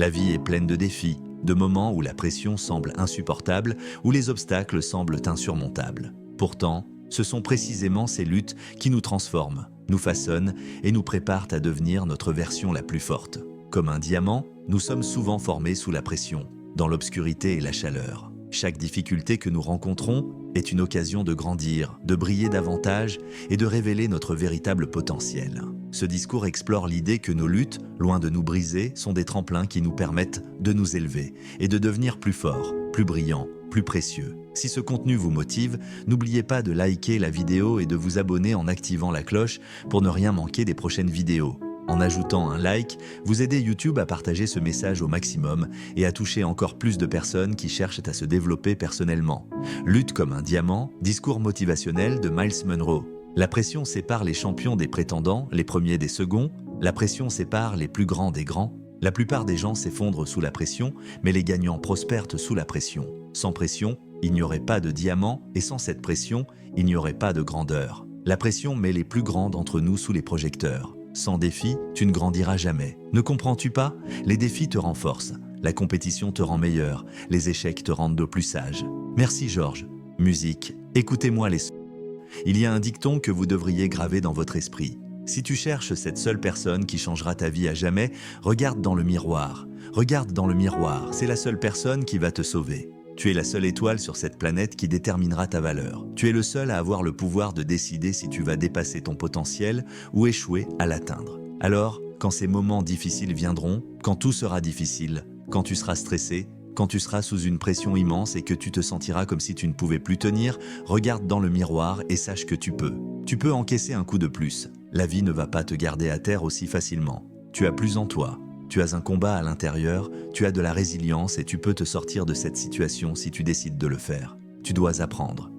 La vie est pleine de défis, de moments où la pression semble insupportable, où les obstacles semblent insurmontables. Pourtant, ce sont précisément ces luttes qui nous transforment, nous façonnent et nous préparent à devenir notre version la plus forte. Comme un diamant, nous sommes souvent formés sous la pression, dans l'obscurité et la chaleur. Chaque difficulté que nous rencontrons est une occasion de grandir, de briller davantage et de révéler notre véritable potentiel. Ce discours explore l'idée que nos luttes, loin de nous briser, sont des tremplins qui nous permettent de nous élever et de devenir plus forts, plus brillants, plus précieux. Si ce contenu vous motive, n'oubliez pas de liker la vidéo et de vous abonner en activant la cloche pour ne rien manquer des prochaines vidéos. En ajoutant un like, vous aidez YouTube à partager ce message au maximum et à toucher encore plus de personnes qui cherchent à se développer personnellement. Lutte comme un diamant, discours motivationnel de Myles Munroe. La pression sépare les champions des prétendants, les premiers des seconds. La pression sépare les plus grands des grands. La plupart des gens s'effondrent sous la pression, mais les gagnants prospèrent sous la pression. Sans pression, il n'y aurait pas de diamant et sans cette pression, il n'y aurait pas de grandeur. La pression met les plus grands d'entre nous sous les projecteurs. Sans défi, tu ne grandiras jamais. Ne comprends-tu pas? Les défis te renforcent. La compétition te rend meilleur. Les échecs te rendent plus sage. Merci Georges. Musique, écoutez-moi les sons. Il y a un dicton que vous devriez graver dans votre esprit. Si tu cherches cette seule personne qui changera ta vie à jamais, regarde dans le miroir. Regarde dans le miroir, c'est la seule personne qui va te sauver. Tu es la seule étoile sur cette planète qui déterminera ta valeur. Tu es le seul à avoir le pouvoir de décider si tu vas dépasser ton potentiel ou échouer à l'atteindre. Alors, quand ces moments difficiles viendront, quand tout sera difficile, quand tu seras stressé, quand tu seras sous une pression immense et que tu te sentiras comme si tu ne pouvais plus tenir, regarde dans le miroir et sache que tu peux. Tu peux encaisser un coup de plus. La vie ne va pas te garder à terre aussi facilement. Tu as plus en toi. Tu as un combat à l'intérieur, tu as de la résilience et tu peux te sortir de cette situation si tu décides de le faire. Tu dois apprendre,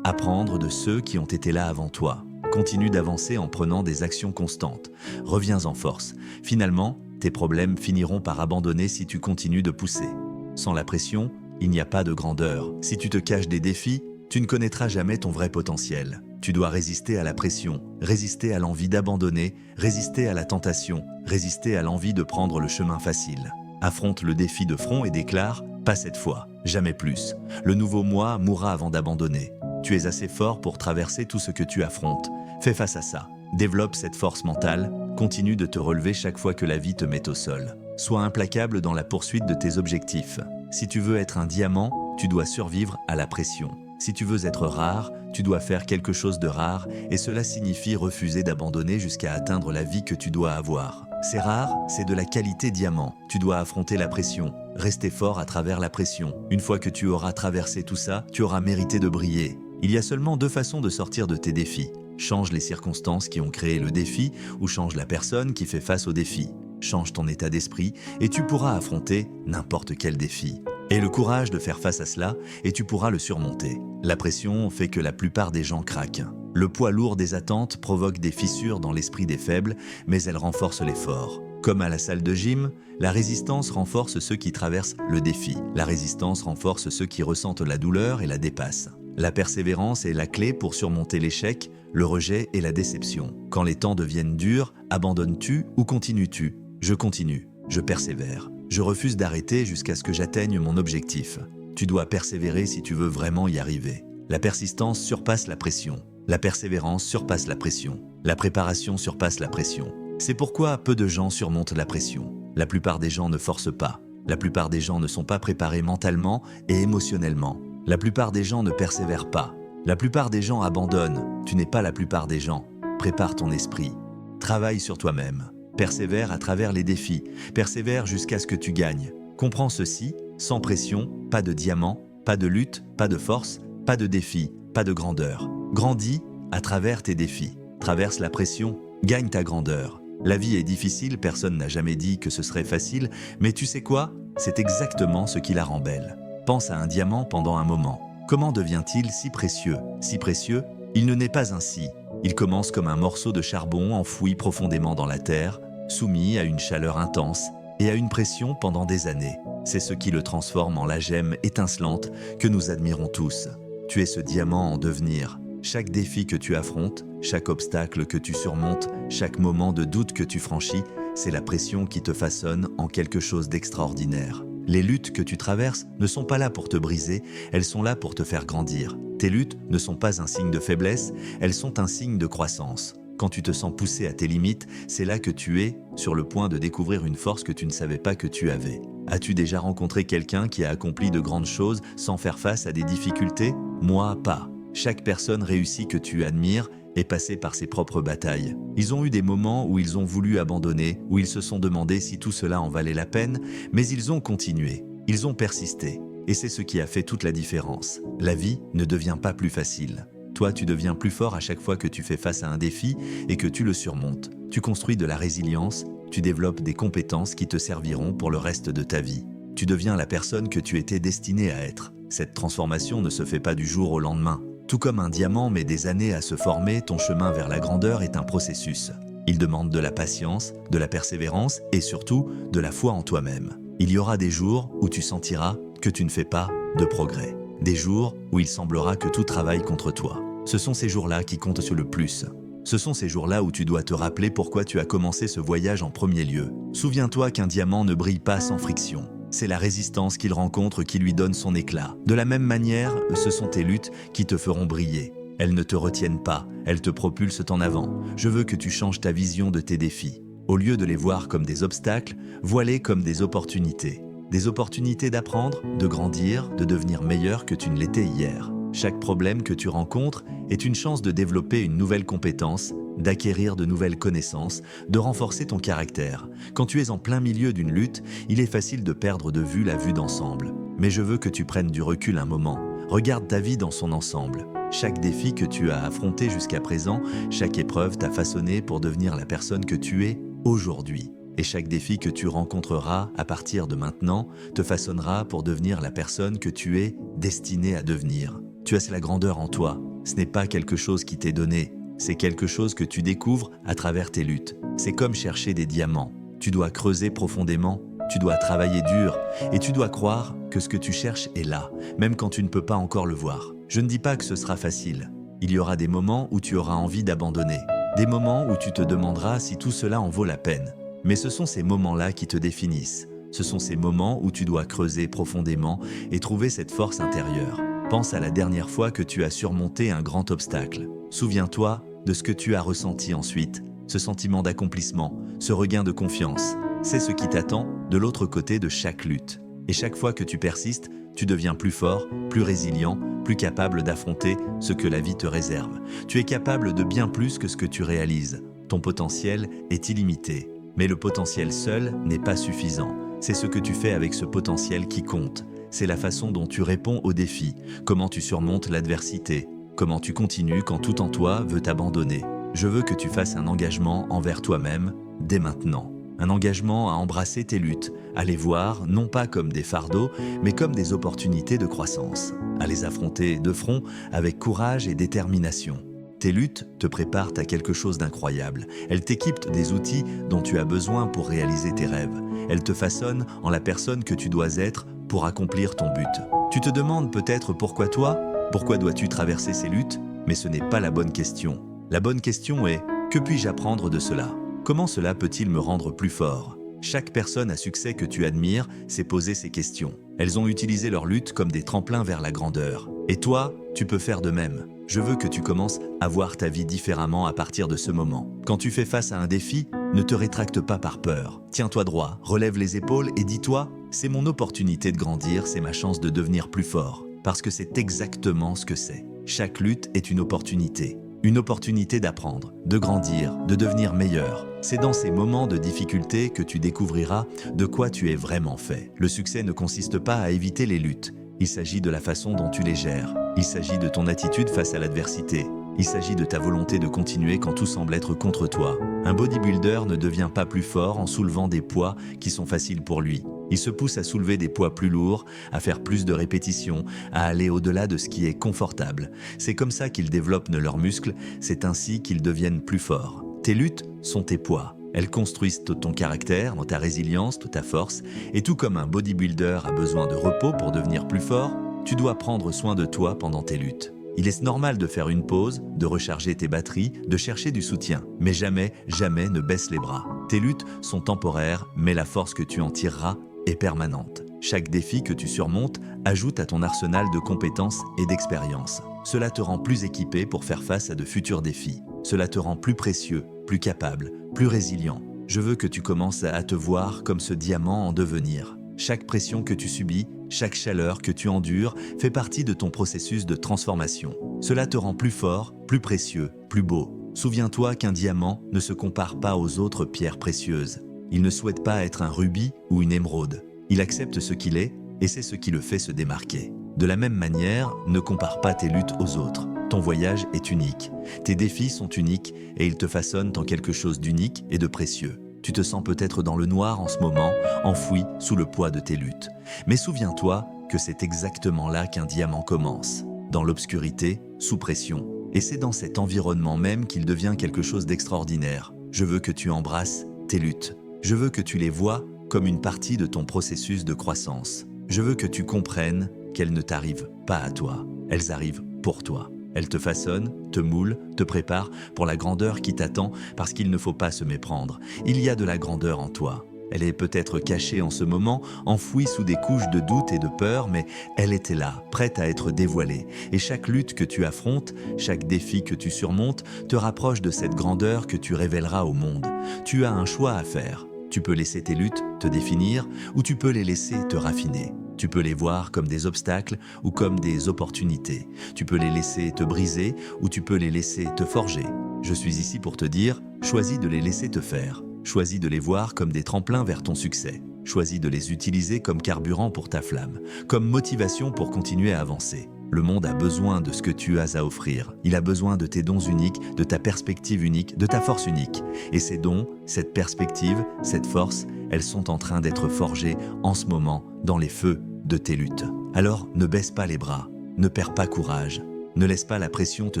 apprendre de ceux qui ont été là avant toi. Continue d'avancer en prenant des actions constantes. Reviens en force. Finalement, tes problèmes finiront par abandonner si tu continues de pousser. Sans la pression, il n'y a pas de grandeur. Si tu te caches des défis, tu ne connaîtras jamais ton vrai potentiel. Tu dois résister à la pression, résister à l'envie d'abandonner, résister à la tentation, résister à l'envie de prendre le chemin facile. Affronte le défi de front et déclare « Pas cette fois, jamais plus. Le nouveau moi mourra avant d'abandonner. Tu es assez fort pour traverser tout ce que tu affrontes. Fais face à ça. Développe cette force mentale. Continue de te relever chaque fois que la vie te met au sol. Sois implacable dans la poursuite de tes objectifs. Si tu veux être un diamant, tu dois survivre à la pression. Si tu veux être rare, tu dois faire quelque chose de rare et cela signifie refuser d'abandonner jusqu'à atteindre la vie que tu dois avoir. C'est rare, c'est de la qualité diamant. Tu dois affronter la pression, rester fort à travers la pression. Une fois que tu auras traversé tout ça, tu auras mérité de briller. Il y a seulement 2 façons de sortir de tes défis. Change les circonstances qui ont créé le défi ou change la personne qui fait face au défi. Change ton état d'esprit et tu pourras affronter n'importe quel défi. Aie le courage de faire face à cela et tu pourras le surmonter. La pression fait que la plupart des gens craquent. Le poids lourd des attentes provoque des fissures dans l'esprit des faibles, mais elle renforce les forts. Comme à la salle de gym, la résistance renforce ceux qui traversent le défi. La résistance renforce ceux qui ressentent la douleur et la dépassent. La persévérance est la clé pour surmonter l'échec, le rejet et la déception. Quand les temps deviennent durs, abandonnes-tu ou continues-tu? Je continue, je persévère. Je refuse d'arrêter jusqu'à ce que j'atteigne mon objectif. Tu dois persévérer si tu veux vraiment y arriver. La persistance surpasse la pression. La persévérance surpasse la pression. La préparation surpasse la pression. C'est pourquoi peu de gens surmontent la pression. La plupart des gens ne forcent pas. La plupart des gens ne sont pas préparés mentalement et émotionnellement. La plupart des gens ne persévèrent pas. La plupart des gens abandonnent. Tu n'es pas la plupart des gens. Prépare ton esprit. Travaille sur toi-même. Persévère à travers les défis. Persévère jusqu'à ce que tu gagnes. Comprends ceci, sans pression, pas de diamant, pas de lutte, pas de force, pas de défi, pas de grandeur. Grandis à travers tes défis. Traverse la pression, gagne ta grandeur. La vie est difficile, personne n'a jamais dit que ce serait facile, mais tu sais quoi? C'est exactement ce qui la rend belle. Pense à un diamant pendant un moment. Comment devient-il si précieux? Si précieux, il ne naît pas ainsi. Il commence comme un morceau de charbon enfoui profondément dans la terre, soumis à une chaleur intense et à une pression pendant des années. C'est ce qui le transforme en la gemme étincelante que nous admirons tous. Tu es ce diamant en devenir. Chaque défi que tu affrontes, chaque obstacle que tu surmontes, chaque moment de doute que tu franchis c'est la pression qui te façonne en quelque chose d'extraordinaire. Les luttes que tu traverses ne sont pas là pour te briser, elles sont là pour te faire grandir. Tes luttes ne sont pas un signe de faiblesse, elles sont un signe de croissance. Quand tu te sens poussé à tes limites, c'est là que tu es sur le point de découvrir une force que tu ne savais pas que tu avais. As-tu déjà rencontré quelqu'un qui a accompli de grandes choses sans faire face à des difficultés? Moi, pas. Chaque personne réussie que tu admires est passée par ses propres batailles. Ils ont eu des moments où ils ont voulu abandonner, où ils se sont demandé si tout cela en valait la peine, mais ils ont continué, ils ont persisté. Et c'est ce qui a fait toute la différence. La vie ne devient pas plus facile. Toi, tu deviens plus fort à chaque fois que tu fais face à un défi et que tu le surmontes. Tu construis de la résilience, tu développes des compétences qui te serviront pour le reste de ta vie. Tu deviens la personne que tu étais destiné à être. Cette transformation ne se fait pas du jour au lendemain. Tout comme un diamant met des années à se former, ton chemin vers la grandeur est un processus. Il demande de la patience, de la persévérance et surtout de la foi en toi-même. Il y aura des jours où tu sentiras que tu ne fais pas de progrès. Des jours où il semblera que tout travaille contre toi. Ce sont ces jours-là qui comptent le plus. Ce sont ces jours-là où tu dois te rappeler pourquoi tu as commencé ce voyage en premier lieu. Souviens-toi qu'un diamant ne brille pas sans friction. C'est la résistance qu'il rencontre qui lui donne son éclat. De la même manière, ce sont tes luttes qui te feront briller. Elles ne te retiennent pas, elles te propulsent en avant. Je veux que tu changes ta vision de tes défis. Au lieu de les voir comme des obstacles, vois-les comme des opportunités. Des opportunités d'apprendre, de grandir, de devenir meilleur que tu ne l'étais hier. Chaque problème que tu rencontres est une chance de développer une nouvelle compétence, d'acquérir de nouvelles connaissances, de renforcer ton caractère. Quand tu es en plein milieu d'une lutte, il est facile de perdre de vue la vue d'ensemble. Mais je veux que tu prennes du recul un moment. Regarde ta vie dans son ensemble. Chaque défi que tu as affronté jusqu'à présent, chaque épreuve t'a façonné pour devenir la personne que tu es aujourd'hui. Et chaque défi que tu rencontreras à partir de maintenant te façonnera pour devenir la personne que tu es destiné à devenir. Tu as la grandeur en toi. Ce n'est pas quelque chose qui t'est donné. C'est quelque chose que tu découvres à travers tes luttes. C'est comme chercher des diamants. Tu dois creuser profondément, tu dois travailler dur et tu dois croire que ce que tu cherches est là, même quand tu ne peux pas encore le voir. Je ne dis pas que ce sera facile. Il y aura des moments où tu auras envie d'abandonner. Des moments où tu te demanderas si tout cela en vaut la peine. Mais ce sont ces moments-là qui te définissent. Ce sont ces moments où tu dois creuser profondément et trouver cette force intérieure. Pense à la dernière fois que tu as surmonté un grand obstacle. Souviens-toi de ce que tu as ressenti ensuite, ce sentiment d'accomplissement, ce regain de confiance. C'est ce qui t'attend de l'autre côté de chaque lutte. Et chaque fois que tu persistes, tu deviens plus fort, plus résilient, plus capable d'affronter ce que la vie te réserve. Tu es capable de bien plus que ce que tu réalises. Ton potentiel est illimité. Mais le potentiel seul n'est pas suffisant. C'est ce que tu fais avec ce potentiel qui compte. C'est la façon dont tu réponds aux défis, comment tu surmontes l'adversité, comment tu continues quand tout en toi veut t'abandonner. Je veux que tu fasses un engagement envers toi-même dès maintenant. Un engagement à embrasser tes luttes, à les voir non pas comme des fardeaux, mais comme des opportunités de croissance. À les affronter de front avec courage et détermination. Tes luttes te préparent à quelque chose d'incroyable. Elles t'équipent des outils dont tu as besoin pour réaliser tes rêves. Elles te façonnent en la personne que tu dois être pour accomplir ton but. Tu te demandes peut-être pourquoi toi? Pourquoi dois-tu traverser ces luttes? Mais ce n'est pas la bonne question. La bonne question est, que puis-je apprendre de cela? Comment cela peut-il me rendre plus fort? Chaque personne à succès que tu admires s'est posé ces questions. Elles ont utilisé leur lutte comme des tremplins vers la grandeur. Et toi, tu peux faire de même. Je veux que tu commences à voir ta vie différemment à partir de ce moment. Quand tu fais face à un défi, ne te rétracte pas par peur. Tiens-toi droit, relève les épaules et dis-toi, c'est mon opportunité de grandir, c'est ma chance de devenir plus fort. Parce que c'est exactement ce que c'est. Chaque lutte est une opportunité. Une opportunité d'apprendre, de grandir, de devenir meilleur. C'est dans ces moments de difficulté que tu découvriras de quoi tu es vraiment fait. Le succès ne consiste pas à éviter les luttes. Il s'agit de la façon dont tu les gères. Il s'agit de ton attitude face à l'adversité. Il s'agit de ta volonté de continuer quand tout semble être contre toi. Un bodybuilder ne devient pas plus fort en soulevant des poids qui sont faciles pour lui. Il se pousse à soulever des poids plus lourds, à faire plus de répétitions, à aller au-delà de ce qui est confortable. C'est comme ça qu'ils développent leurs muscles, c'est ainsi qu'ils deviennent plus forts. Tes luttes sont tes poids. Elles construisent ton caractère, ta résilience, ta force. Et tout comme un bodybuilder a besoin de repos pour devenir plus fort, tu dois prendre soin de toi pendant tes luttes. Il est normal de faire une pause, de recharger tes batteries, de chercher du soutien. Mais jamais, jamais ne baisse les bras. Tes luttes sont temporaires, mais la force que tu en tireras est permanente. Chaque défi que tu surmontes ajoute à ton arsenal de compétences et d'expériences. Cela te rend plus équipé pour faire face à de futurs défis. Cela te rend plus précieux, plus capable, plus résilient. Je veux que tu commences à te voir comme ce diamant en devenir. Chaque pression que tu subis, chaque chaleur que tu endures fait partie de ton processus de transformation. Cela te rend plus fort, plus précieux, plus beau. Souviens-toi qu'un diamant ne se compare pas aux autres pierres précieuses. Il ne souhaite pas être un rubis ou une émeraude. Il accepte ce qu'il est et c'est ce qui le fait se démarquer. De la même manière, ne compare pas tes luttes aux autres. Ton voyage est unique. Tes défis sont uniques et ils te façonnent en quelque chose d'unique et de précieux. Tu te sens peut-être dans le noir en ce moment, enfoui sous le poids de tes luttes. Mais souviens-toi que c'est exactement là qu'un diamant commence. Dans l'obscurité, sous pression. Et c'est dans cet environnement même qu'il devient quelque chose d'extraordinaire. Je veux que tu embrasses tes luttes. Je veux que tu les vois comme une partie de ton processus de croissance. Je veux que tu comprennes qu'elles ne t'arrivent pas à toi. Elles arrivent pour toi. Elles te façonnent, te moulent, te préparent pour la grandeur qui t'attend parce qu'il ne faut pas se méprendre. Il y a de la grandeur en toi. Elle est peut-être cachée en ce moment, enfouie sous des couches de doute et de peur, mais elle était là, prête à être dévoilée. Et chaque lutte que tu affrontes, chaque défi que tu surmontes, te rapproche de cette grandeur que tu révéleras au monde. Tu as un choix à faire. Tu peux laisser tes luttes te définir ou tu peux les laisser te raffiner. Tu peux les voir comme des obstacles ou comme des opportunités. Tu peux les laisser te briser ou tu peux les laisser te forger. Je suis ici pour te dire, choisis de les laisser te faire. Choisis de les voir comme des tremplins vers ton succès. Choisis de les utiliser comme carburant pour ta flamme, comme motivation pour continuer à avancer. Le monde a besoin de ce que tu as à offrir. Il a besoin de tes dons uniques, de ta perspective unique, de ta force unique. Et ces dons, cette perspective, cette force, elles sont en train d'être forgées en ce moment dans les feux de tes luttes. Alors ne baisse pas les bras, ne perds pas courage, ne laisse pas la pression te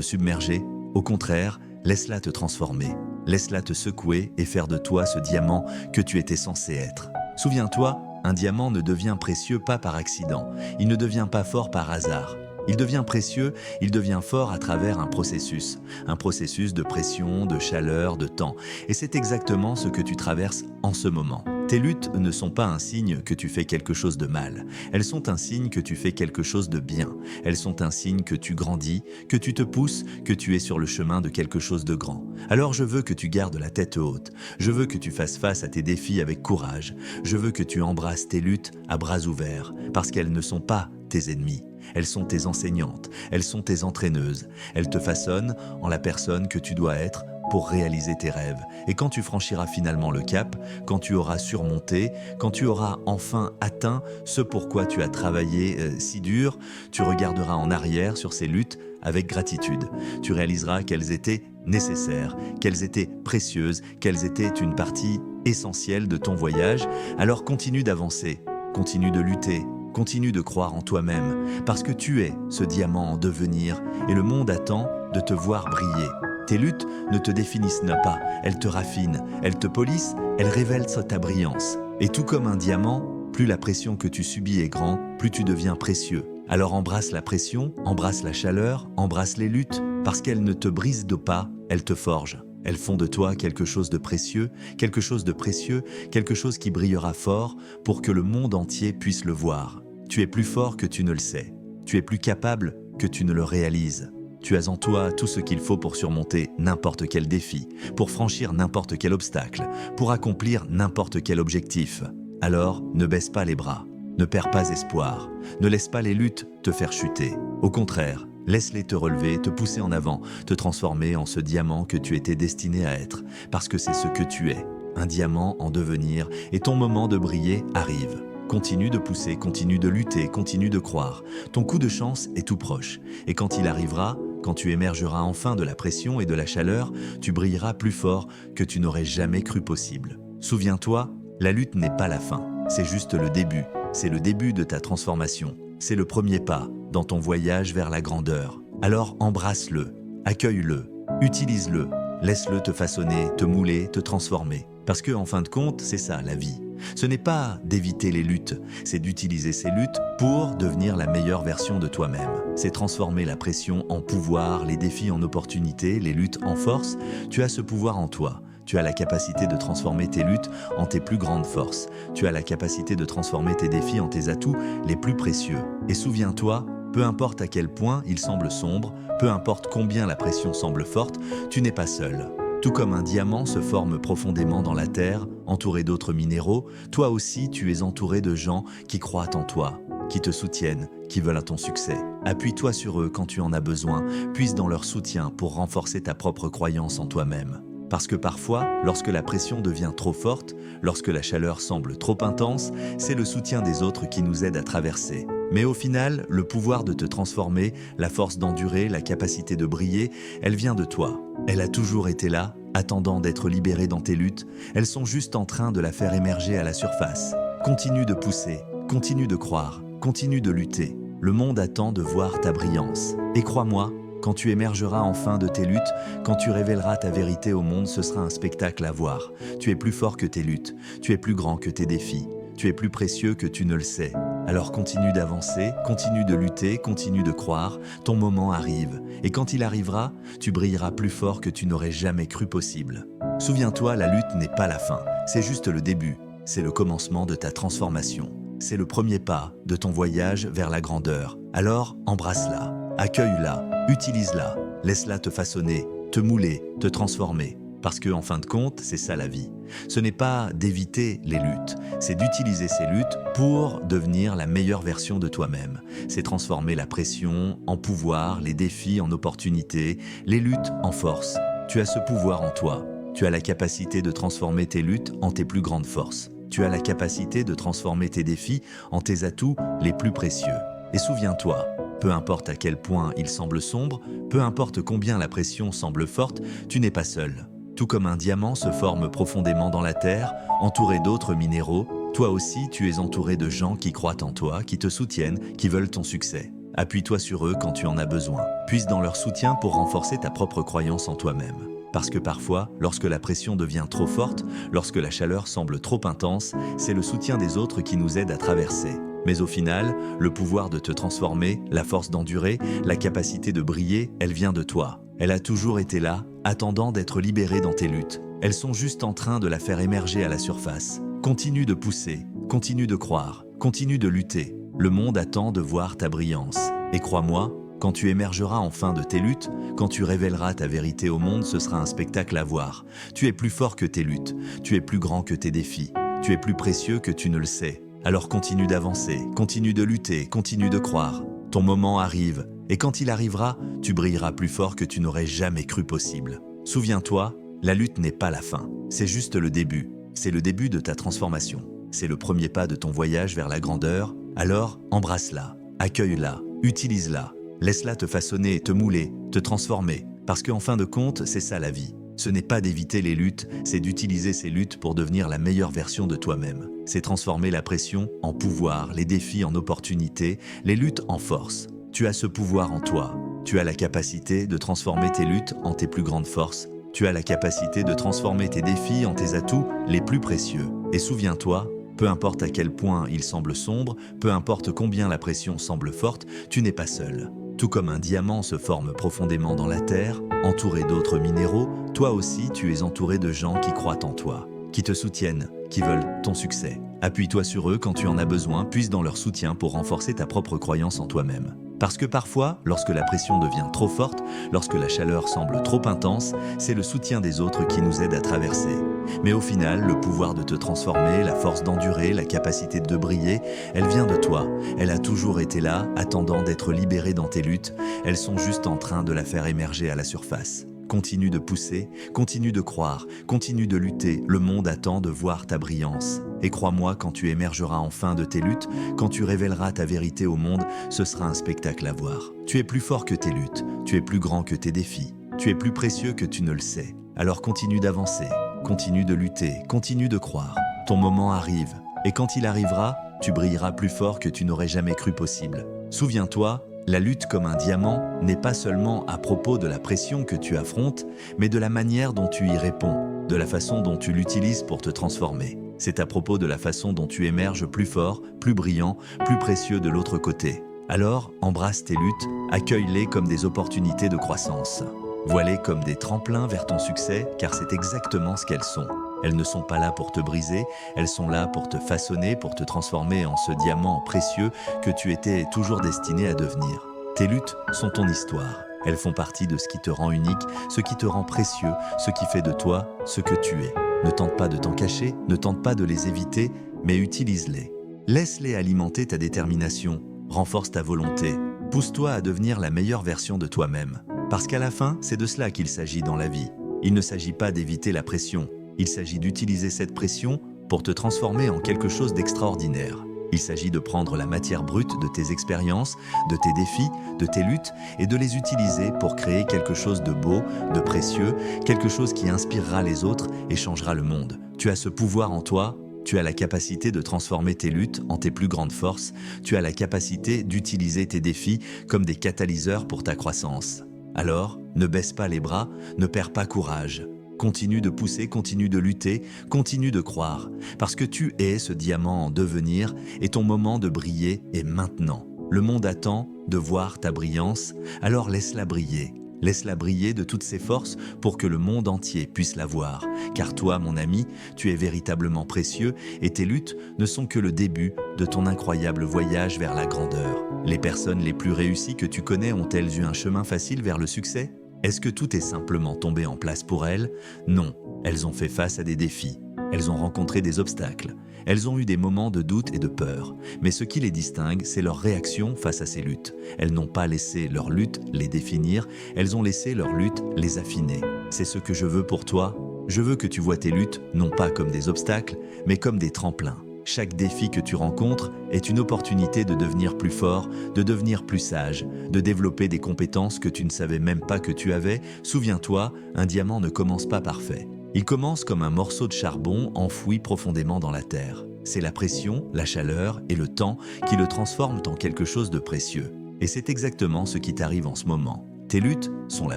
submerger. Au contraire, laisse-la te transformer. Laisse-la te secouer et faire de toi ce diamant que tu étais censé être. Souviens-toi, un diamant ne devient précieux pas par accident. Il ne devient pas fort par hasard. Il devient précieux, il devient fort à travers un processus de pression, de chaleur, de temps. Et c'est exactement ce que tu traverses en ce moment. Tes luttes ne sont pas un signe que tu fais quelque chose de mal. Elles sont un signe que tu fais quelque chose de bien. Elles sont un signe que tu grandis, que tu te pousses, que tu es sur le chemin de quelque chose de grand. Alors je veux que tu gardes la tête haute. Je veux que tu fasses face à tes défis avec courage. Je veux que tu embrasses tes luttes à bras ouverts, parce qu'elles ne sont pas tes ennemis. Elles sont tes enseignantes, elles sont tes entraîneuses. Elles te façonnent en la personne que tu dois être pour réaliser tes rêves. Et quand tu franchiras finalement le cap, quand tu auras surmonté, quand tu auras enfin atteint ce pourquoi tu as travaillé si dur, tu regarderas en arrière sur ces luttes avec gratitude. Tu réaliseras qu'elles étaient nécessaires, qu'elles étaient précieuses, qu'elles étaient une partie essentielle de ton voyage. Alors continue d'avancer, continue de lutter, continue de croire en toi-même, parce que tu es ce diamant en devenir et le monde attend de te voir briller. Tes luttes ne te définissent pas, elles te raffinent, elles te polissent, elles révèlent ta brillance. Et tout comme un diamant, plus la pression que tu subis est grande, plus tu deviens précieux. Alors embrasse la pression, embrasse la chaleur, embrasse les luttes, parce qu'elles ne te brisent pas, elles te forgent. Elles font de toi quelque chose de précieux, quelque chose de précieux, quelque chose qui brillera fort pour que le monde entier puisse le voir. Tu es plus fort que tu ne le sais. Tu es plus capable que tu ne le réalises. Tu as en toi tout ce qu'il faut pour surmonter n'importe quel défi, pour franchir n'importe quel obstacle, pour accomplir n'importe quel objectif. Alors, ne baisse pas les bras, ne perds pas espoir, ne laisse pas les luttes te faire chuter. Au contraire, laisse-les te relever, te pousser en avant, te transformer en ce diamant que tu étais destiné à être, parce que c'est ce que tu es, un diamant en devenir, et ton moment de briller arrive. Continue de pousser, continue de lutter, continue de croire. Ton coup de chance est tout proche. Et quand il arrivera, quand tu émergeras enfin de la pression et de la chaleur, tu brilleras plus fort que tu n'aurais jamais cru possible. Souviens-toi, la lutte n'est pas la fin. C'est juste le début. C'est le début de ta transformation. C'est le premier pas dans ton voyage vers la grandeur. Alors embrasse-le, accueille-le, utilise-le, laisse-le te façonner, te mouler, te transformer. Parce que, en fin de compte, c'est ça la vie. Ce n'est pas d'éviter les luttes, c'est d'utiliser ces luttes pour devenir la meilleure version de toi-même. C'est transformer la pression en pouvoir, les défis en opportunités, les luttes en force. Tu as ce pouvoir en toi. Tu as la capacité de transformer tes luttes en tes plus grandes forces. Tu as la capacité de transformer tes défis en tes atouts les plus précieux. Et souviens-toi, peu importe à quel point il semble sombre, peu importe combien la pression semble forte, tu n'es pas seul. Tout comme un diamant se forme profondément dans la terre, entouré d'autres minéraux, toi aussi tu es entouré de gens qui croient en toi, qui te soutiennent, qui veulent à ton succès. Appuie-toi sur eux quand tu en as besoin, puise dans leur soutien pour renforcer ta propre croyance en toi-même. Parce que parfois, lorsque la pression devient trop forte, lorsque la chaleur semble trop intense, c'est le soutien des autres qui nous aide à traverser. Mais au final, le pouvoir de te transformer, la force d'endurer, la capacité de briller, elle vient de toi. Elle a toujours été là, attendant d'être libérée dans tes luttes. Elles sont juste en train de la faire émerger à la surface. Continue de pousser, continue de croire, continue de lutter. Le monde attend de voir ta brillance. Et crois-moi, quand tu émergeras enfin de tes luttes, quand tu révéleras ta vérité au monde, ce sera un spectacle à voir. Tu es plus fort que tes luttes, tu es plus grand que tes défis, tu es plus précieux que tu ne le sais. Alors continue d'avancer, continue de lutter, continue de croire, ton moment arrive. Et quand il arrivera, tu brilleras plus fort que tu n'aurais jamais cru possible. Souviens-toi, la lutte n'est pas la fin, c'est juste le début, c'est le commencement de ta transformation. C'est le premier pas de ton voyage vers la grandeur. Alors embrasse-la, accueille-la, utilise-la, laisse-la te façonner, te mouler, te transformer. Parce que, en fin de compte, c'est ça la vie. Ce n'est pas d'éviter les luttes, c'est d'utiliser ces luttes pour devenir la meilleure version de toi-même. C'est transformer la pression en pouvoir, les défis en opportunités, les luttes en force. Tu as ce pouvoir en toi. Tu as la capacité de transformer tes luttes en tes plus grandes forces. Tu as la capacité de transformer tes défis en tes atouts les plus précieux. Et souviens-toi, peu importe à quel point il semble sombre, peu importe combien la pression semble forte, tu n'es pas seul. Tout comme un diamant se forme profondément dans la terre, entouré d'autres minéraux, toi aussi tu es entouré de gens qui croient en toi, qui te soutiennent, qui veulent ton succès. Appuie-toi sur eux quand tu en as besoin. Puise dans leur soutien pour renforcer ta propre croyance en toi-même. Parce que parfois, lorsque la pression devient trop forte, lorsque la chaleur semble trop intense, c'est le soutien des autres qui nous aide à traverser. Mais au final, le pouvoir de te transformer, la force d'endurer, la capacité de briller, elle vient de toi. Elle a toujours été là, attendant d'être libérée dans tes luttes. Elles sont juste en train de la faire émerger à la surface. Continue de pousser, continue de croire, continue de lutter. Le monde attend de voir ta brillance. Et crois-moi, quand tu émergeras enfin de tes luttes, quand tu révéleras ta vérité au monde, ce sera un spectacle à voir. Tu es plus fort que tes luttes, tu es plus grand que tes défis, tu es plus précieux que tu ne le sais. Alors continue d'avancer, continue de lutter, continue de croire. Ton moment arrive, et quand il arrivera, tu brilleras plus fort que tu n'aurais jamais cru possible. Souviens-toi, la lutte n'est pas la fin, c'est juste le début. C'est le début de ta transformation. C'est le premier pas de ton voyage vers la grandeur. Alors, embrasse-la, accueille-la, utilise-la. Laisse-la te façonner, te mouler, te transformer. Parce qu'en fin de compte, c'est ça la vie. Ce n'est pas d'éviter les luttes, c'est d'utiliser ces luttes pour devenir la meilleure version de toi-même. C'est transformer la pression en pouvoir, les défis en opportunités, les luttes en force. Tu as ce pouvoir en toi. Tu as la capacité de transformer tes luttes en tes plus grandes forces. Tu as la capacité de transformer tes défis en tes atouts les plus précieux. Et souviens-toi, peu importe à quel point il semble sombre, peu importe combien la pression semble forte, tu n'es pas seul. Tout comme un diamant se forme profondément dans la terre, entouré d'autres minéraux, toi aussi tu es entouré de gens qui croient en toi, qui te soutiennent, qui veulent ton succès. Appuie-toi sur eux quand tu en as besoin, puise dans leur soutien pour renforcer ta propre croyance en toi-même. Parce que parfois, lorsque la pression devient trop forte, lorsque la chaleur semble trop intense, c'est le soutien des autres qui nous aide à traverser. Mais au final, le pouvoir de te transformer, la force d'endurer, la capacité de briller, elle vient de toi. Elle a toujours été là, attendant d'être libérée dans tes luttes. Elles sont juste en train de la faire émerger à la surface. Continue de pousser, continue de croire, continue de lutter. Le monde attend de voir ta brillance. Et crois-moi, quand tu émergeras enfin de tes luttes, quand tu révéleras ta vérité au monde, ce sera un spectacle à voir. Tu es plus fort que tes luttes, tu es plus grand que tes défis, tu es plus précieux que tu ne le sais. Alors continue d'avancer, continue de lutter, continue de croire. Ton moment arrive, et quand il arrivera, tu brilleras plus fort que tu n'aurais jamais cru possible. Souviens-toi, la lutte comme un diamant n'est pas seulement à propos de la pression que tu affrontes, mais de la manière dont tu y réponds, de la façon dont tu l'utilises pour te transformer. C'est à propos de la façon dont tu émerges plus fort, plus brillant, plus précieux de l'autre côté. Alors, embrasse tes luttes, accueille-les comme des opportunités de croissance. Vois-les comme des tremplins vers ton succès, car c'est exactement ce qu'elles sont. Elles ne sont pas là pour te briser, elles sont là pour te façonner, pour te transformer en ce diamant précieux que tu étais toujours destiné à devenir. Tes luttes sont ton histoire. Elles font partie de ce qui te rend unique, ce qui te rend précieux, ce qui fait de toi ce que tu es. Ne tente pas de t'en cacher, ne tente pas de les éviter, mais utilise-les. Laisse-les alimenter ta détermination, renforce ta volonté, pousse-toi à devenir la meilleure version de toi-même. Parce qu'à la fin, c'est de cela qu'il s'agit dans la vie. Il ne s'agit pas d'éviter la pression, il s'agit d'utiliser cette pression pour te transformer en quelque chose d'extraordinaire. Il s'agit de prendre la matière brute de tes expériences, de tes défis, de tes luttes et de les utiliser pour créer quelque chose de beau, de précieux, quelque chose qui inspirera les autres et changera le monde. Tu as ce pouvoir en toi, tu as la capacité de transformer tes luttes en tes plus grandes forces, tu as la capacité d'utiliser tes défis comme des catalyseurs pour ta croissance. Alors, ne baisse pas les bras, ne perds pas courage. Continue de pousser, continue de lutter, continue de croire. Parce que tu es ce diamant en devenir et ton moment de briller est maintenant. Le monde attend de voir ta brillance, alors laisse-la briller. Laisse-la briller de toutes ses forces pour que le monde entier puisse la voir. Car toi, mon ami, tu es véritablement précieux et tes luttes ne sont que le début de ton incroyable voyage vers la grandeur. Les personnes les plus réussies que tu connais ont-elles eu un chemin facile vers le succès ? Est-ce que tout est simplement tombé en place pour elles ? Non, elles ont fait face à des défis. Elles ont rencontré des obstacles. Elles ont eu des moments de doute et de peur. Mais ce qui les distingue, c'est leur réaction face à ces luttes. Elles n'ont pas laissé leur lutte les définir, elles ont laissé leur lutte les affiner. C'est ce que je veux pour toi. Je veux que tu vois tes luttes non pas comme des obstacles, mais comme des tremplins. Chaque défi que tu rencontres est une opportunité de devenir plus fort, de devenir plus sage, de développer des compétences que tu ne savais même pas que tu avais. Souviens-toi, un diamant ne commence pas parfait. Il commence comme un morceau de charbon enfoui profondément dans la terre. C'est la pression, la chaleur et le temps qui le transforment en quelque chose de précieux. Et c'est exactement ce qui t'arrive en ce moment. Tes luttes sont la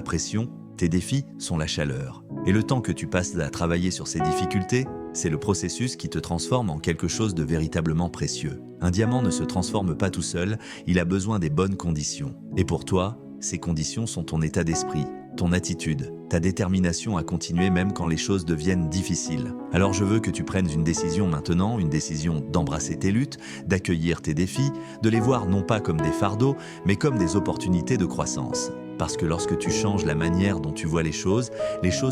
pression, tes défis sont la chaleur. Et le temps que tu passes à travailler sur ces difficultés, c'est le processus qui te transforme en quelque chose de véritablement précieux. Un diamant ne se transforme pas tout seul, il a besoin des bonnes conditions. Et pour toi, ces conditions sont ton état d'esprit, ton attitude, ta détermination à continuer même quand les choses deviennent difficiles. Alors je veux que tu prennes une décision maintenant, une décision d'embrasser tes luttes, d'accueillir tes défis, de les voir non pas comme des fardeaux, mais comme des opportunités de croissance. Parce que lorsque tu changes la manière dont tu vois les choses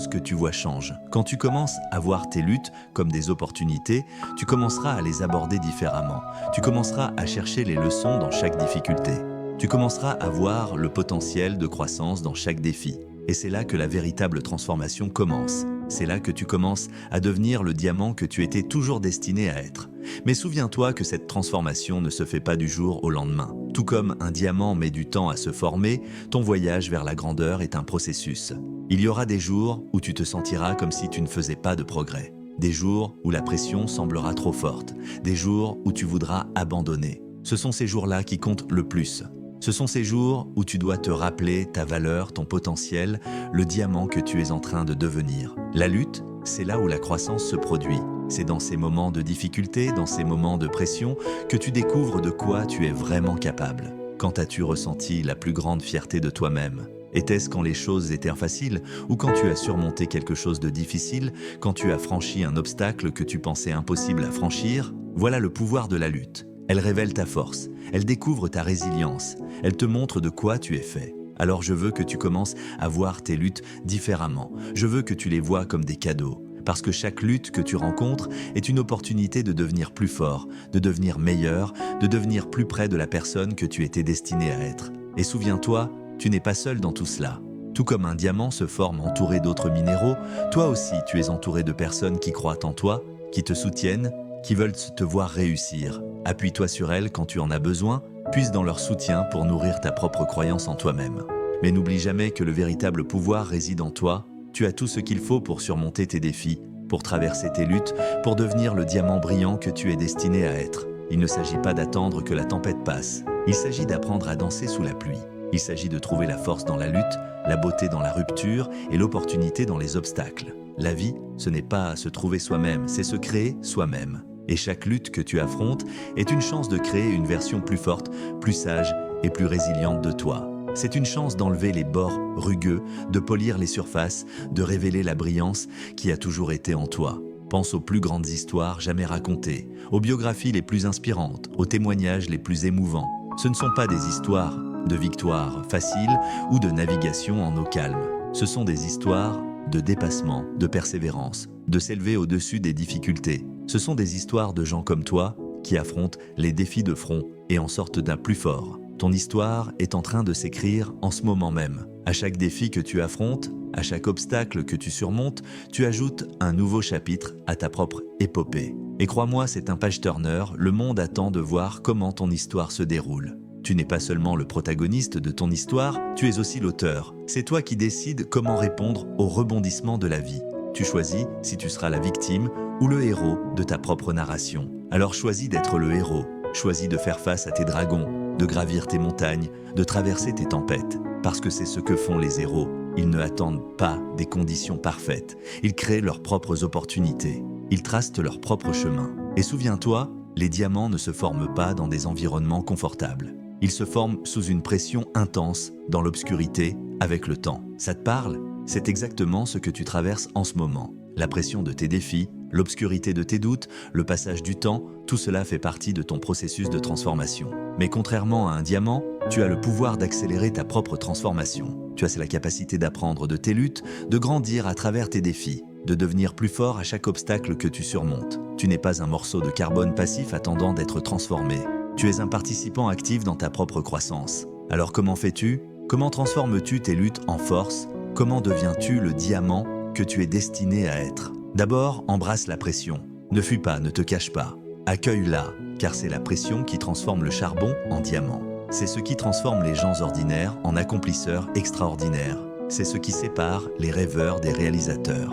que tu vois changent. Quand tu commences à voir tes luttes comme des opportunités, tu commenceras à les aborder différemment. Tu commenceras à chercher les leçons dans chaque difficulté. Tu commenceras à voir le potentiel de croissance dans chaque défi. Et c'est là que la véritable transformation commence. C'est là que tu commences à devenir le diamant que tu étais toujours destiné à être. Mais souviens-toi que cette transformation ne se fait pas du jour au lendemain. Tout comme un diamant met du temps à se former, ton voyage vers la grandeur est un processus. Il y aura des jours où tu te sentiras comme si tu ne faisais pas de progrès. Des jours où la pression semblera trop forte. Des jours où tu voudras abandonner. Ce sont ces jours-là qui comptent le plus. Ce sont ces jours où tu dois te rappeler ta valeur, ton potentiel, le diamant que tu es en train de devenir. La lutte, c'est là où la croissance se produit. C'est dans ces moments de difficulté, dans ces moments de pression, que tu découvres de quoi tu es vraiment capable. Quand as-tu ressenti la plus grande fierté de toi-même ? Était-ce quand les choses étaient faciles ou quand tu as surmonté quelque chose de difficile, quand tu as franchi un obstacle que tu pensais impossible à franchir ? Voilà le pouvoir de la lutte. Elle révèle ta force, elle découvre ta résilience, elle te montre de quoi tu es fait. Alors je veux que tu commences à voir tes luttes différemment. Je veux que tu les vois comme des cadeaux. Parce que chaque lutte que tu rencontres est une opportunité de devenir plus fort, de devenir meilleur, de devenir plus près de la personne que tu étais destiné à être. Et souviens-toi, tu n'es pas seul dans tout cela. Tout comme un diamant se forme entouré d'autres minéraux, toi aussi tu es entouré de personnes qui croient en toi, qui te soutiennent, qui veulent te voir réussir. Appuie-toi sur elles quand tu en as besoin, puise dans leur soutien pour nourrir ta propre croyance en toi-même. Mais n'oublie jamais que le véritable pouvoir réside en toi. Tu as tout ce qu'il faut pour surmonter tes défis, pour traverser tes luttes, pour devenir le diamant brillant que tu es destiné à être. Il ne s'agit pas d'attendre que la tempête passe. Il s'agit d'apprendre à danser sous la pluie. Il s'agit de trouver la force dans la lutte, la beauté dans la rupture et l'opportunité dans les obstacles. La vie, ce n'est pas se trouver soi-même, c'est se créer soi-même. Et chaque lutte que tu affrontes est une chance de créer une version plus forte, plus sage et plus résiliente de toi. C'est une chance d'enlever les bords rugueux, de polir les surfaces, de révéler la brillance qui a toujours été en toi. Pense aux plus grandes histoires jamais racontées, aux biographies les plus inspirantes, aux témoignages les plus émouvants. Ce ne sont pas des histoires de victoire facile ou de navigation en eau calme. Ce sont des histoires de dépassement, de persévérance, de s'élever au-dessus des difficultés. Ce sont des histoires de gens comme toi qui affrontent les défis de front et en sortent d'un plus fort. Ton histoire est en train de s'écrire en ce moment même. À chaque défi que tu affrontes, à chaque obstacle que tu surmontes, tu ajoutes un nouveau chapitre à ta propre épopée. Et crois-moi, c'est un page-turner, le monde attend de voir comment ton histoire se déroule. Tu n'es pas seulement le protagoniste de ton histoire, tu es aussi l'auteur. C'est toi qui décides comment répondre aux rebondissements de la vie. Tu choisis si tu seras la victime ou le héros de ta propre narration. Alors choisis d'être le héros, choisis de faire face à tes dragons, de gravir tes montagnes, de traverser tes tempêtes. Parce que c'est ce que font les héros. Ils ne attendent pas des conditions parfaites. Ils créent leurs propres opportunités. Ils tracent leur propre chemin. Et souviens-toi, les diamants ne se forment pas dans des environnements confortables. Ils se forment sous une pression intense, dans l'obscurité, avec le temps. Ça te parle ? C'est exactement ce que tu traverses en ce moment. La pression de tes défis, l'obscurité de tes doutes, le passage du temps, tout cela fait partie de ton processus de transformation. Mais contrairement à un diamant, tu as le pouvoir d'accélérer ta propre transformation. Tu as la capacité d'apprendre de tes luttes, de grandir à travers tes défis, de devenir plus fort à chaque obstacle que tu surmontes. Tu n'es pas un morceau de carbone passif attendant d'être transformé. Tu es un participant actif dans ta propre croissance. Alors comment fais-tu ? Comment transformes-tu tes luttes en force ? Comment deviens-tu le diamant que tu es destiné à être ? D'abord, embrasse la pression. Ne fuis pas, ne te cache pas. Accueille-la, car c'est la pression qui transforme le charbon en diamant. C'est ce qui transforme les gens ordinaires en accomplisseurs extraordinaires. C'est ce qui sépare les rêveurs des réalisateurs.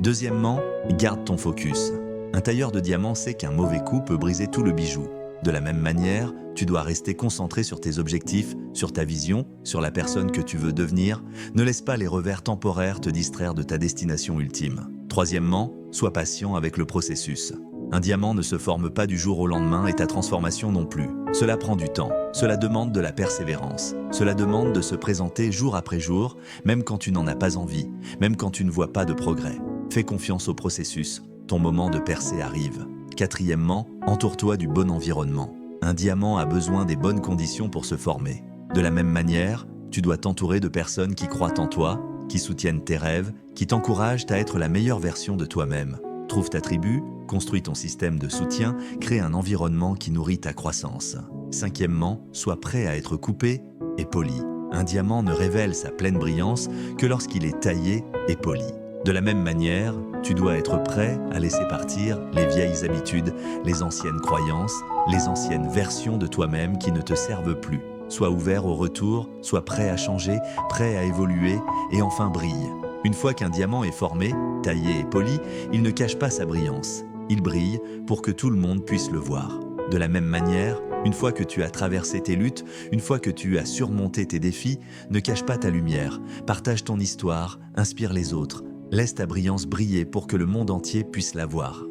Deuxièmement, garde ton focus. Un tailleur de diamants sait qu'un mauvais coup peut briser tout le bijou. De la même manière, tu dois rester concentré sur tes objectifs, sur ta vision, sur la personne que tu veux devenir. Ne laisse pas les revers temporaires te distraire de ta destination ultime. Troisièmement, sois patient avec le processus. Un diamant ne se forme pas du jour au lendemain et ta transformation non plus. Cela prend du temps, cela demande de la persévérance. Cela demande de se présenter jour après jour, même quand tu n'en as pas envie, même quand tu ne vois pas de progrès. Fais confiance au processus, ton moment de percée arrive. Quatrièmement, entoure-toi du bon environnement. Un diamant a besoin des bonnes conditions pour se former. De la même manière, tu dois t'entourer de personnes qui croient en toi, qui soutiennent tes rêves, qui t'encouragent à être la meilleure version de toi-même. Trouve ta tribu, construis ton système de soutien, crée un environnement qui nourrit ta croissance. Cinquièmement, sois prêt à être coupé et poli. Un diamant ne révèle sa pleine brillance que lorsqu'il est taillé et poli. De la même manière, tu dois être prêt à laisser partir les vieilles habitudes, les anciennes croyances, les anciennes versions de toi-même qui ne te servent plus. Sois ouvert au retour, sois prêt à changer, prêt à évoluer et enfin brille. Une fois qu'un diamant est formé, taillé et poli, il ne cache pas sa brillance. Il brille pour que tout le monde puisse le voir. De la même manière, une fois que tu as traversé tes luttes, une fois que tu as surmonté tes défis, ne cache pas ta lumière, partage ton histoire, inspire les autres. Laisse ta brillance briller pour que le monde entier puisse la voir.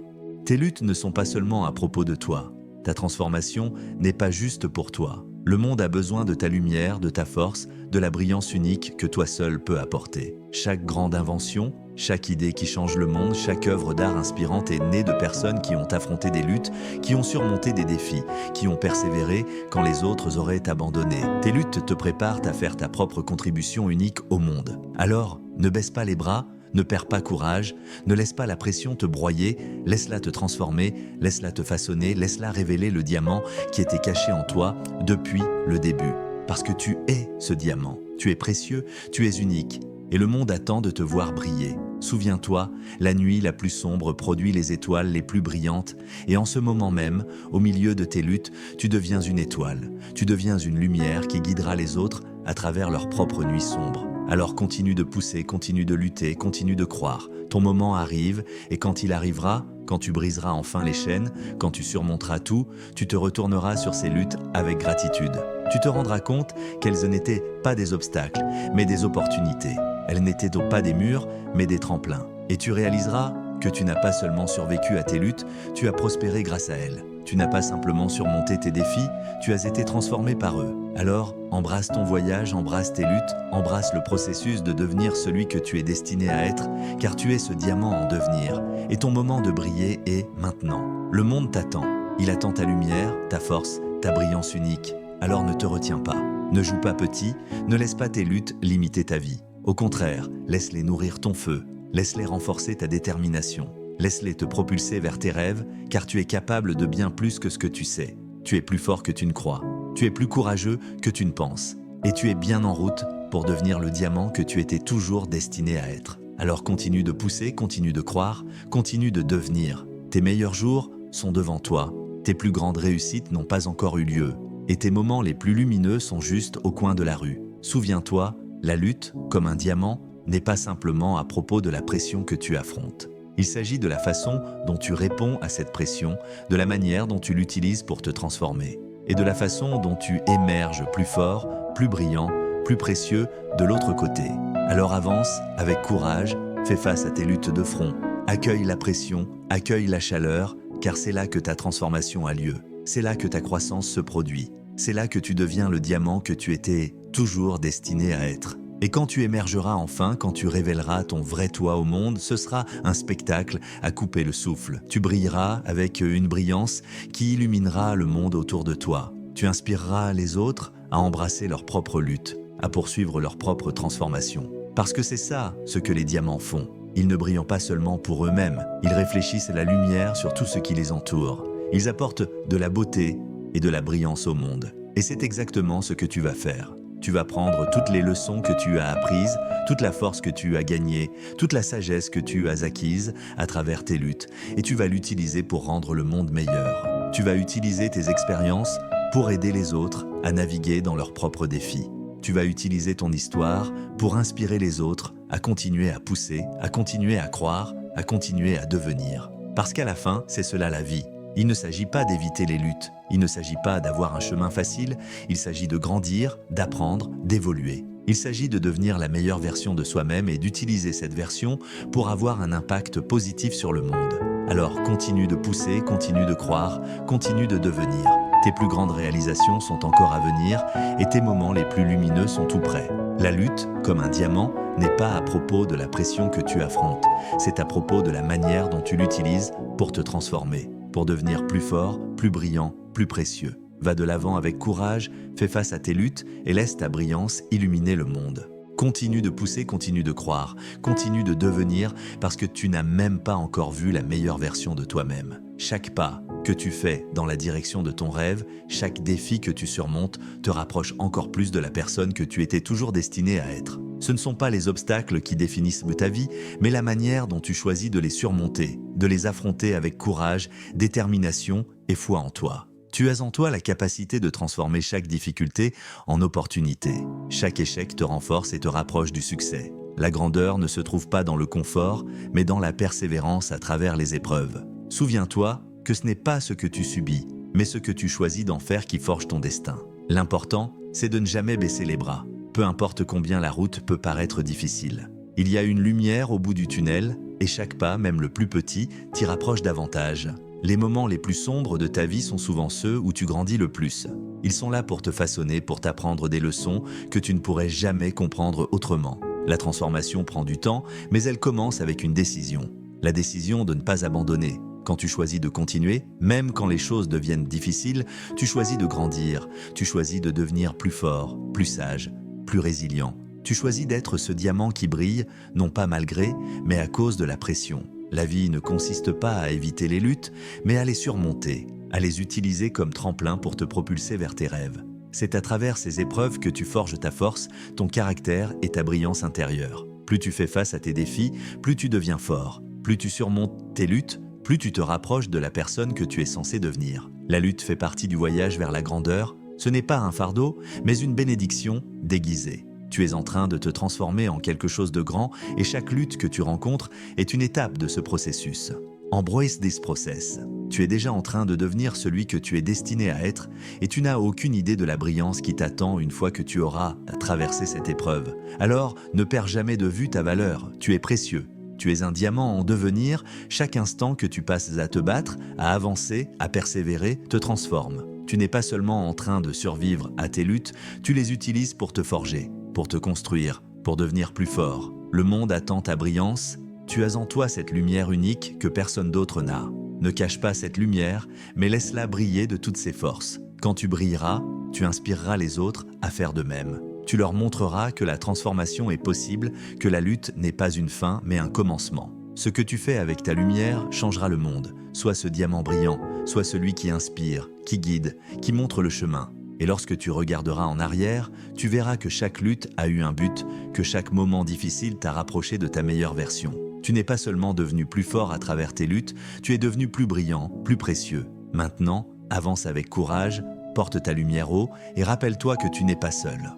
Tes luttes ne sont pas seulement à propos de toi. Ta transformation n'est pas juste pour toi. Le monde a besoin de ta lumière, de ta force, de la brillance unique que toi seul peux apporter. Chaque grande invention, chaque idée qui change le monde, chaque œuvre d'art inspirante est née de personnes qui ont affronté des luttes, qui ont surmonté des défis, qui ont persévéré quand les autres auraient abandonné. Tes luttes te préparent à faire ta propre contribution unique au monde. Alors, ne baisse pas les bras, ne perds pas courage, ne laisse pas la pression te broyer, laisse-la te transformer, laisse-la te façonner, laisse-la révéler le diamant qui était caché en toi depuis le début. Parce que tu es ce diamant, tu es précieux, tu es unique, et le monde attend de te voir briller. Souviens-toi, la nuit la plus sombre produit les étoiles les plus brillantes, et en ce moment même, au milieu de tes luttes, tu deviens une étoile, tu deviens une lumière qui guidera les autres à travers leur propre nuit sombre. Alors continue de pousser, continue de lutter, continue de croire. Ton moment arrive et quand il arrivera, quand tu briseras enfin les chaînes, quand tu surmonteras tout, tu te retourneras sur ces luttes avec gratitude. Tu te rendras compte qu'elles n'étaient pas des obstacles, mais des opportunités. Elles n'étaient donc pas des murs, mais des tremplins. Et tu réaliseras que tu n'as pas seulement survécu à tes luttes, tu as prospéré grâce à elles. Tu n'as pas simplement surmonté tes défis, tu as été transformé par eux. Alors, embrasse ton voyage, embrasse tes luttes, embrasse le processus de devenir celui que tu es destiné à être, car tu es ce diamant en devenir, et ton moment de briller est maintenant. Le monde t'attend, il attend ta lumière, ta force, ta brillance unique. Alors ne te retiens pas, ne joue pas petit, ne laisse pas tes luttes limiter ta vie. Au contraire, laisse-les nourrir ton feu, laisse-les renforcer ta détermination. Laisse-les te propulser vers tes rêves, car tu es capable de bien plus que ce que tu sais. Tu es plus fort que tu ne crois. Tu es plus courageux que tu ne penses. Et tu es bien en route pour devenir le diamant que tu étais toujours destiné à être. Alors continue de pousser, continue de croire, continue de devenir. Tes meilleurs jours sont devant toi. Tes plus grandes réussites n'ont pas encore eu lieu. Et tes moments les plus lumineux sont juste au coin de la rue. Souviens-toi, la lutte, comme un diamant, n'est pas simplement à propos de la pression que tu affrontes. Il s'agit de la façon dont tu réponds à cette pression, de la manière dont tu l'utilises pour te transformer, et de la façon dont tu émerges plus fort, plus brillant, plus précieux de l'autre côté. Alors avance avec courage, fais face à tes luttes de front, accueille la pression, accueille la chaleur, car c'est là que ta transformation a lieu, c'est là que ta croissance se produit, c'est là que tu deviens le diamant que tu étais toujours destiné à être. Et quand tu émergeras enfin, quand tu révéleras ton vrai toi au monde, ce sera un spectacle à couper le souffle. Tu brilleras avec une brillance qui illuminera le monde autour de toi. Tu inspireras les autres à embrasser leur propre lutte, à poursuivre leur propre transformation. Parce que c'est ça ce que les diamants font. Ils ne brillent pas seulement pour eux-mêmes, ils réfléchissent la lumière sur tout ce qui les entoure. Ils apportent de la beauté et de la brillance au monde. Et c'est exactement ce que tu vas faire. Tu vas prendre toutes les leçons que tu as apprises, toute la force que tu as gagnée, toute la sagesse que tu as acquise à travers tes luttes, et tu vas l'utiliser pour rendre le monde meilleur. Tu vas utiliser tes expériences pour aider les autres à naviguer dans leurs propres défis. Tu vas utiliser ton histoire pour inspirer les autres à continuer à pousser, à continuer à croire, à continuer à devenir. Parce qu'à la fin, c'est cela la vie. Il ne s'agit pas d'éviter les luttes, il ne s'agit pas d'avoir un chemin facile, il s'agit de grandir, d'apprendre, d'évoluer. Il s'agit de devenir la meilleure version de soi-même et d'utiliser cette version pour avoir un impact positif sur le monde. Alors continue de pousser, continue de croire, continue de devenir. Tes plus grandes réalisations sont encore à venir et tes moments les plus lumineux sont tout près. La lutte, comme un diamant, n'est pas à propos de la pression que tu affrontes, c'est à propos de la manière dont tu l'utilises pour te transformer. Pour devenir plus fort, plus brillant, plus précieux. Va de l'avant avec courage, fais face à tes luttes et laisse ta brillance illuminer le monde. Continue de pousser, continue de croire, continue de devenir parce que tu n'as même pas encore vu la meilleure version de toi-même. Chaque pas que tu fais dans la direction de ton rêve, chaque défi que tu surmontes te rapproche encore plus de la personne que tu étais toujours destiné à être. Ce ne sont pas les obstacles qui définissent ta vie, mais la manière dont tu choisis de les surmonter, de les affronter avec courage, détermination et foi en toi. Tu as en toi la capacité de transformer chaque difficulté en opportunité. Chaque échec te renforce et te rapproche du succès. La grandeur ne se trouve pas dans le confort, mais dans la persévérance à travers les épreuves. Souviens-toi que ce n'est pas ce que tu subis, mais ce que tu choisis d'en faire qui forge ton destin. L'important, c'est de ne jamais baisser les bras. Peu importe combien la route peut paraître difficile. Il y a une lumière au bout du tunnel, et chaque pas, même le plus petit, t'y rapproche davantage. Les moments les plus sombres de ta vie sont souvent ceux où tu grandis le plus. Ils sont là pour te façonner, pour t'apprendre des leçons que tu ne pourrais jamais comprendre autrement. La transformation prend du temps, mais elle commence avec une décision. La décision de ne pas abandonner. Quand tu choisis de continuer, même quand les choses deviennent difficiles, tu choisis de grandir, tu choisis de devenir plus fort, plus sage, plus résilient. Tu choisis d'être ce diamant qui brille, non pas malgré, mais à cause de la pression. La vie ne consiste pas à éviter les luttes, mais à les surmonter, à les utiliser comme tremplin pour te propulser vers tes rêves. C'est à travers ces épreuves que tu forges ta force, ton caractère et ta brillance intérieure. Plus tu fais face à tes défis, plus tu deviens fort. Plus tu surmontes tes luttes, plus tu te rapproches de la personne que tu es censé devenir. La lutte fait partie du voyage vers la grandeur. Ce n'est pas un fardeau, mais une bénédiction déguisée. Tu es en train de te transformer en quelque chose de grand et chaque lutte que tu rencontres est une étape de ce processus. Embrace this process. Tu es déjà en train de devenir celui que tu es destiné à être et tu n'as aucune idée de la brillance qui t'attend une fois que tu auras traversé cette épreuve. Alors, ne perds jamais de vue ta valeur. Tu es précieux. Tu es un diamant en devenir. Chaque instant que tu passes à te battre, à avancer, à persévérer, te transforme. Tu n'es pas seulement en train de survivre à tes luttes, tu les utilises pour te forger, pour te construire, pour devenir plus fort. Le monde attend ta brillance, tu as en toi cette lumière unique que personne d'autre n'a. Ne cache pas cette lumière, mais laisse-la briller de toutes ses forces. Quand tu brilleras, tu inspireras les autres à faire de même. Tu leur montreras que la transformation est possible, que la lutte n'est pas une fin, mais un commencement. Ce que tu fais avec ta lumière changera le monde, soit ce diamant brillant, soit celui qui inspire, qui guide, qui montre le chemin. Et lorsque tu regarderas en arrière, tu verras que chaque lutte a eu un but, que chaque moment difficile t'a rapproché de ta meilleure version. Tu n'es pas seulement devenu plus fort à travers tes luttes, tu es devenu plus brillant, plus précieux. Maintenant, avance avec courage, porte ta lumière haut et rappelle-toi que tu n'es pas seul.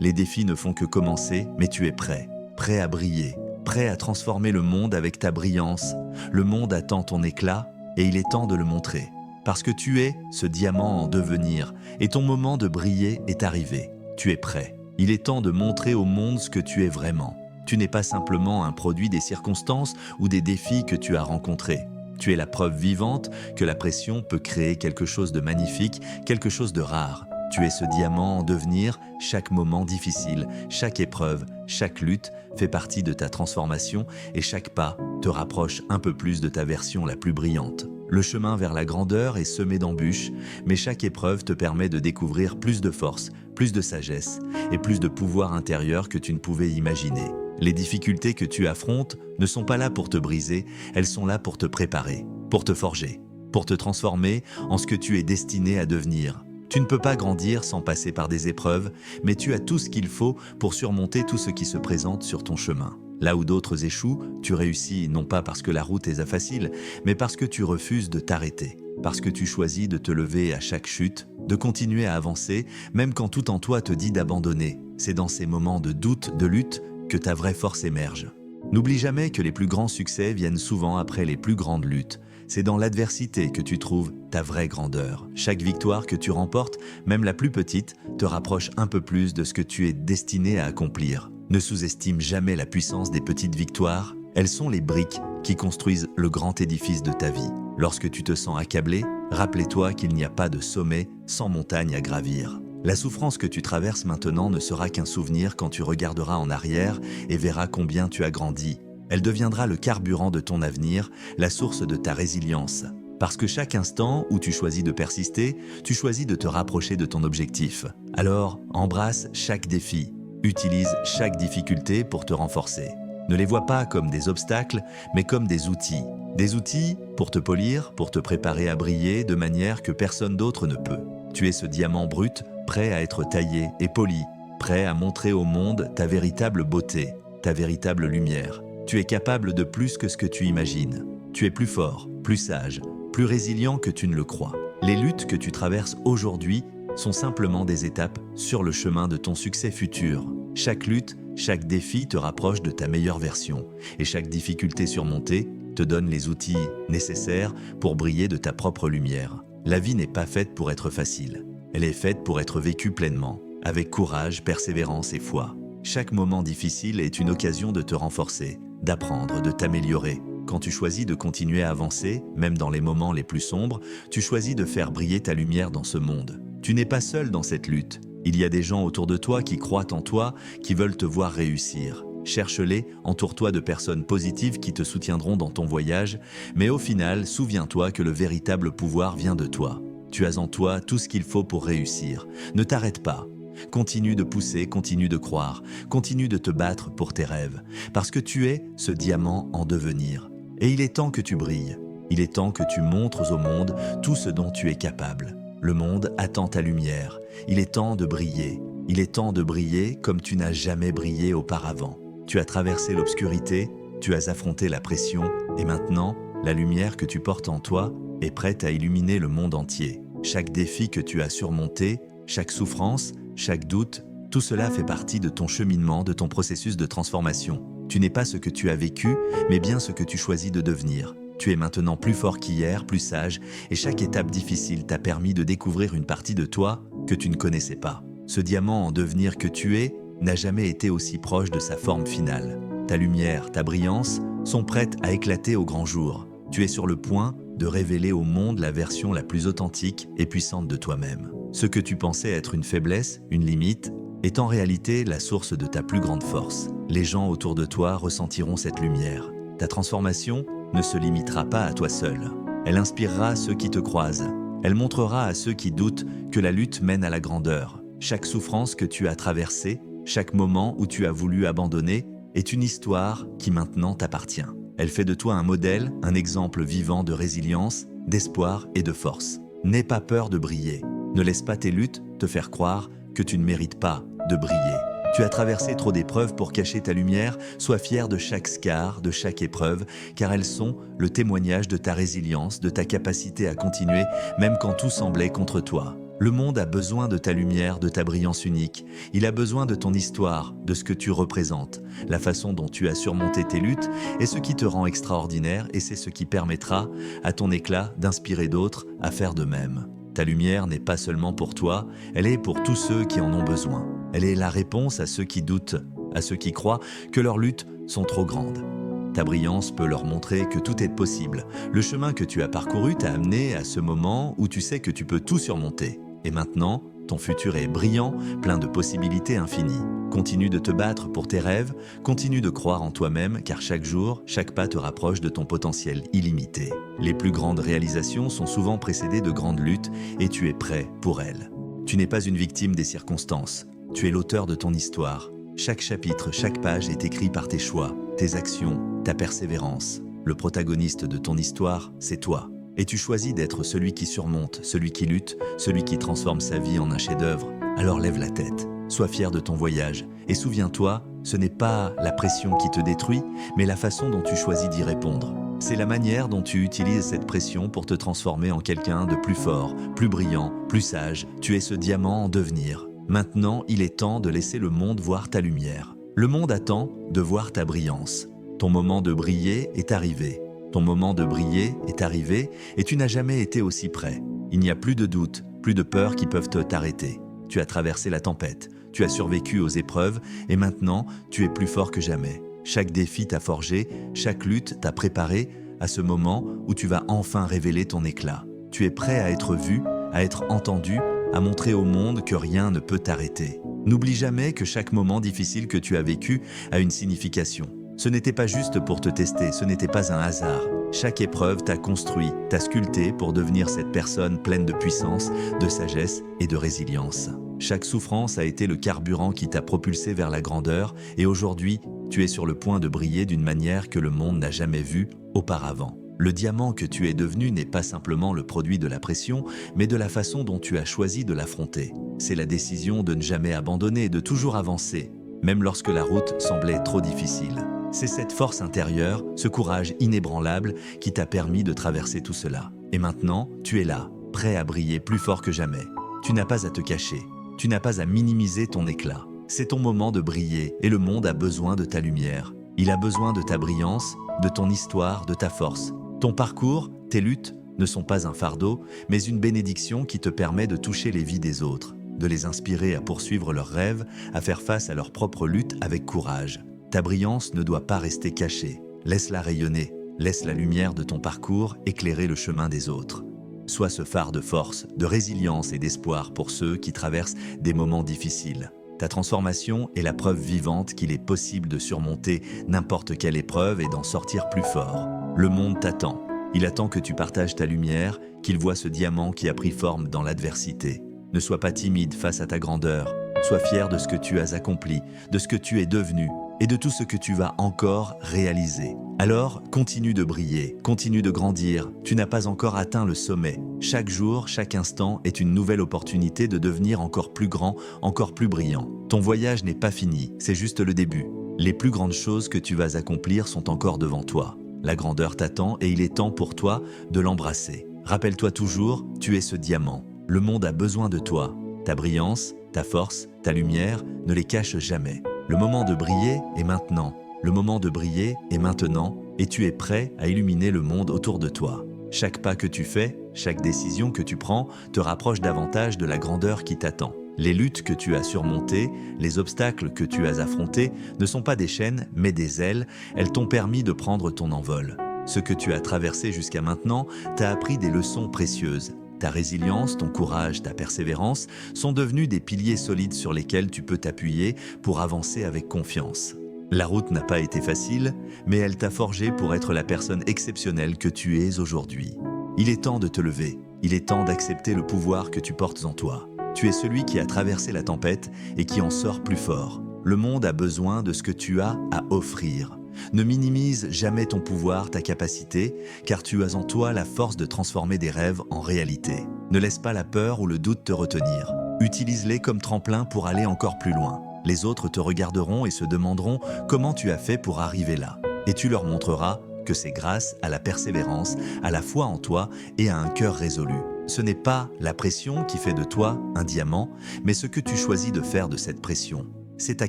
Les défis ne font que commencer, mais tu es prêt, prêt à briller, prêt à transformer le monde avec ta brillance. Le monde attend ton éclat et il est temps de le montrer. Parce que tu es ce diamant en devenir et ton moment de briller est arrivé. Tu es prêt. Il est temps de montrer au monde ce que tu es vraiment. Tu n'es pas simplement un produit des circonstances ou des défis que tu as rencontrés. Tu es la preuve vivante que la pression peut créer quelque chose de magnifique, quelque chose de rare. Tu es ce diamant en devenir, chaque moment difficile, chaque épreuve, chaque lutte fait partie de ta transformation et chaque pas te rapproche un peu plus de ta version la plus brillante. Le chemin vers la grandeur est semé d'embûches, mais chaque épreuve te permet de découvrir plus de force, plus de sagesse et plus de pouvoir intérieur que tu ne pouvais imaginer. Les difficultés que tu affrontes ne sont pas là pour te briser, elles sont là pour te préparer, pour te forger, pour te transformer en ce que tu es destiné à devenir. Tu ne peux pas grandir sans passer par des épreuves, mais tu as tout ce qu'il faut pour surmonter tout ce qui se présente sur ton chemin. Là où d'autres échouent, tu réussis non pas parce que la route est facile, mais parce que tu refuses de t'arrêter, parce que tu choisis de te lever à chaque chute, de continuer à avancer, même quand tout en toi te dit d'abandonner. C'est dans ces moments de doute, de lutte, que ta vraie force émerge. N'oublie jamais que les plus grands succès viennent souvent après les plus grandes luttes. C'est dans l'adversité que tu trouves ta vraie grandeur. Chaque victoire que tu remportes, même la plus petite, te rapproche un peu plus de ce que tu es destiné à accomplir. Ne sous-estime jamais la puissance des petites victoires. Elles sont les briques qui construisent le grand édifice de ta vie. Lorsque tu te sens accablé, rappelle-toi qu'il n'y a pas de sommet sans montagne à gravir. La souffrance que tu traverses maintenant ne sera qu'un souvenir quand tu regarderas en arrière et verras combien tu as grandi. Elle deviendra le carburant de ton avenir, la source de ta résilience. Parce que chaque instant où tu choisis de persister, tu choisis de te rapprocher de ton objectif. Alors, embrasse chaque défi. Utilise chaque difficulté pour te renforcer. Ne les vois pas comme des obstacles, mais comme des outils. Des outils pour te polir, pour te préparer à briller de manière que personne d'autre ne peut. Tu es ce diamant brut, prêt à être taillé et poli, prêt à montrer au monde ta véritable beauté, ta véritable lumière. Tu es capable de plus que ce que tu imagines. Tu es plus fort, plus sage, plus résilient que tu ne le crois. Les luttes que tu traverses aujourd'hui sont simplement des étapes sur le chemin de ton succès futur. Chaque lutte, chaque défi te rapproche de ta meilleure version et chaque difficulté surmontée te donne les outils nécessaires pour briller de ta propre lumière. La vie n'est pas faite pour être facile. Elle est faite pour être vécue pleinement, avec courage, persévérance et foi. Chaque moment difficile est une occasion de te renforcer, d'apprendre, de t'améliorer. Quand tu choisis de continuer à avancer, même dans les moments les plus sombres, tu choisis de faire briller ta lumière dans ce monde. Tu n'es pas seul dans cette lutte. Il y a des gens autour de toi qui croient en toi, qui veulent te voir réussir. Cherche-les, entoure-toi de personnes positives qui te soutiendront dans ton voyage, mais au final, souviens-toi que le véritable pouvoir vient de toi. Tu as en toi tout ce qu'il faut pour réussir. Ne t'arrête pas. Continue de pousser, continue de croire, continue de te battre pour tes rêves, parce que tu es ce diamant en devenir. Et il est temps que tu brilles. Il est temps que tu montres au monde tout ce dont tu es capable. Le monde attend ta lumière. Il est temps de briller. Il est temps de briller comme tu n'as jamais brillé auparavant. Tu as traversé l'obscurité, tu as affronté la pression, et maintenant, la lumière que tu portes en toi est prête à illuminer le monde entier. Chaque défi que tu as surmonté, chaque souffrance, chaque doute, tout cela fait partie de ton cheminement, de ton processus de transformation. Tu n'es pas ce que tu as vécu, mais bien ce que tu choisis de devenir. Tu es maintenant plus fort qu'hier, plus sage, et chaque étape difficile t'a permis de découvrir une partie de toi que tu ne connaissais pas. Ce diamant en devenir que tu es n'a jamais été aussi proche de sa forme finale. Ta lumière, ta brillance sont prêtes à éclater au grand jour. Tu es sur le point de révéler au monde la version la plus authentique et puissante de toi-même. Ce que tu pensais être une faiblesse, une limite, est en réalité la source de ta plus grande force. Les gens autour de toi ressentiront cette lumière. Ta transformation ne se limitera pas à toi seul. Elle inspirera ceux qui te croisent. Elle montrera à ceux qui doutent que la lutte mène à la grandeur. Chaque souffrance que tu as traversée, chaque moment où tu as voulu abandonner, est une histoire qui maintenant t'appartient. Elle fait de toi un modèle, un exemple vivant de résilience, d'espoir et de force. N'aie pas peur de briller. Ne laisse pas tes luttes te faire croire que tu ne mérites pas de briller. Tu as traversé trop d'épreuves pour cacher ta lumière. Sois fier de chaque scar, de chaque épreuve, car elles sont le témoignage de ta résilience, de ta capacité à continuer, même quand tout semblait contre toi. Le monde a besoin de ta lumière, de ta brillance unique. Il a besoin de ton histoire, de ce que tu représentes. La façon dont tu as surmonté tes luttes est ce qui te rend extraordinaire et c'est ce qui permettra à ton éclat d'inspirer d'autres à faire de même. Ta lumière n'est pas seulement pour toi, elle est pour tous ceux qui en ont besoin. Elle est la réponse à ceux qui doutent, à ceux qui croient que leurs luttes sont trop grandes. Ta brillance peut leur montrer que tout est possible. Le chemin que tu as parcouru t'a amené à ce moment où tu sais que tu peux tout surmonter. Et maintenant, ton futur est brillant, plein de possibilités infinies. Continue de te battre pour tes rêves, continue de croire en toi-même car chaque jour, chaque pas te rapproche de ton potentiel illimité. Les plus grandes réalisations sont souvent précédées de grandes luttes et tu es prêt pour elles. Tu n'es pas une victime des circonstances, tu es l'auteur de ton histoire. Chaque chapitre, chaque page est écrit par tes choix, tes actions, ta persévérance. Le protagoniste de ton histoire, c'est toi. Et tu choisis d'être celui qui surmonte, celui qui lutte, celui qui transforme sa vie en un chef-d'œuvre. Alors lève la tête, sois fier de ton voyage et souviens-toi, ce n'est pas la pression qui te détruit, mais la façon dont tu choisis d'y répondre. C'est la manière dont tu utilises cette pression pour te transformer en quelqu'un de plus fort, plus brillant, plus sage. Tu es ce diamant en devenir. Maintenant, il est temps de laisser le monde voir ta lumière. Le monde attend de voir ta brillance. Ton moment de briller est arrivé. Ton moment de briller est arrivé et tu n'as jamais été aussi près. Il n'y a plus de doute, plus de peur qui peuvent t'arrêter. Tu as traversé la tempête, tu as survécu aux épreuves et maintenant tu es plus fort que jamais. Chaque défi t'a forgé, chaque lutte t'a préparé à ce moment où tu vas enfin révéler ton éclat. Tu es prêt à être vu, à être entendu, à montrer au monde que rien ne peut t'arrêter. N'oublie jamais que chaque moment difficile que tu as vécu a une signification. Ce n'était pas juste pour te tester, ce n'était pas un hasard. Chaque épreuve t'a construit, t'a sculpté pour devenir cette personne pleine de puissance, de sagesse et de résilience. Chaque souffrance a été le carburant qui t'a propulsé vers la grandeur et aujourd'hui, tu es sur le point de briller d'une manière que le monde n'a jamais vue auparavant. Le diamant que tu es devenu n'est pas simplement le produit de la pression, mais de la façon dont tu as choisi de l'affronter. C'est la décision de ne jamais abandonner, de toujours avancer, même lorsque la route semblait trop difficile. C'est cette force intérieure, ce courage inébranlable qui t'a permis de traverser tout cela. Et maintenant, tu es là, prêt à briller plus fort que jamais. Tu n'as pas à te cacher, tu n'as pas à minimiser ton éclat. C'est ton moment de briller et le monde a besoin de ta lumière. Il a besoin de ta brillance, de ton histoire, de ta force. Ton parcours, tes luttes ne sont pas un fardeau, mais une bénédiction qui te permet de toucher les vies des autres, de les inspirer à poursuivre leurs rêves, à faire face à leurs propres luttes avec courage. Ta brillance ne doit pas rester cachée. Laisse-la rayonner. Laisse la lumière de ton parcours éclairer le chemin des autres. Sois ce phare de force, de résilience et d'espoir pour ceux qui traversent des moments difficiles. Ta transformation est la preuve vivante qu'il est possible de surmonter n'importe quelle épreuve et d'en sortir plus fort. Le monde t'attend. Il attend que tu partages ta lumière, qu'il voit ce diamant qui a pris forme dans l'adversité. Ne sois pas timide face à ta grandeur. Sois fier de ce que tu as accompli, de ce que tu es devenu et de tout ce que tu vas encore réaliser. Alors, continue de briller, continue de grandir. Tu n'as pas encore atteint le sommet. Chaque jour, chaque instant est une nouvelle opportunité de devenir encore plus grand, encore plus brillant. Ton voyage n'est pas fini, c'est juste le début. Les plus grandes choses que tu vas accomplir sont encore devant toi. La grandeur t'attend et il est temps pour toi de l'embrasser. Rappelle-toi toujours, tu es ce diamant. Le monde a besoin de toi. Ta brillance, ta force, ta lumière, ne les cache jamais. Le moment de briller est maintenant. Le moment de briller est maintenant et tu es prêt à illuminer le monde autour de toi. Chaque pas que tu fais, chaque décision que tu prends te rapproche davantage de la grandeur qui t'attend. Les luttes que tu as surmontées, les obstacles que tu as affrontés ne sont pas des chaînes mais des ailes. Elles t'ont permis de prendre ton envol. Ce que tu as traversé jusqu'à maintenant t'a appris des leçons précieuses. Ta résilience, ton courage, ta persévérance sont devenus des piliers solides sur lesquels tu peux t'appuyer pour avancer avec confiance. La route n'a pas été facile, mais elle t'a forgé pour être la personne exceptionnelle que tu es aujourd'hui. Il est temps de te lever, il est temps d'accepter le pouvoir que tu portes en toi. Tu es celui qui a traversé la tempête et qui en sort plus fort. Le monde a besoin de ce que tu as à offrir. Ne minimise jamais ton pouvoir, ta capacité, car tu as en toi la force de transformer des rêves en réalité. Ne laisse pas la peur ou le doute te retenir. Utilise-les comme tremplin pour aller encore plus loin. Les autres te regarderont et se demanderont comment tu as fait pour arriver là. Et tu leur montreras que c'est grâce à la persévérance, à la foi en toi et à un cœur résolu. Ce n'est pas la pression qui fait de toi un diamant, mais ce que tu choisis de faire de cette pression. C'est ta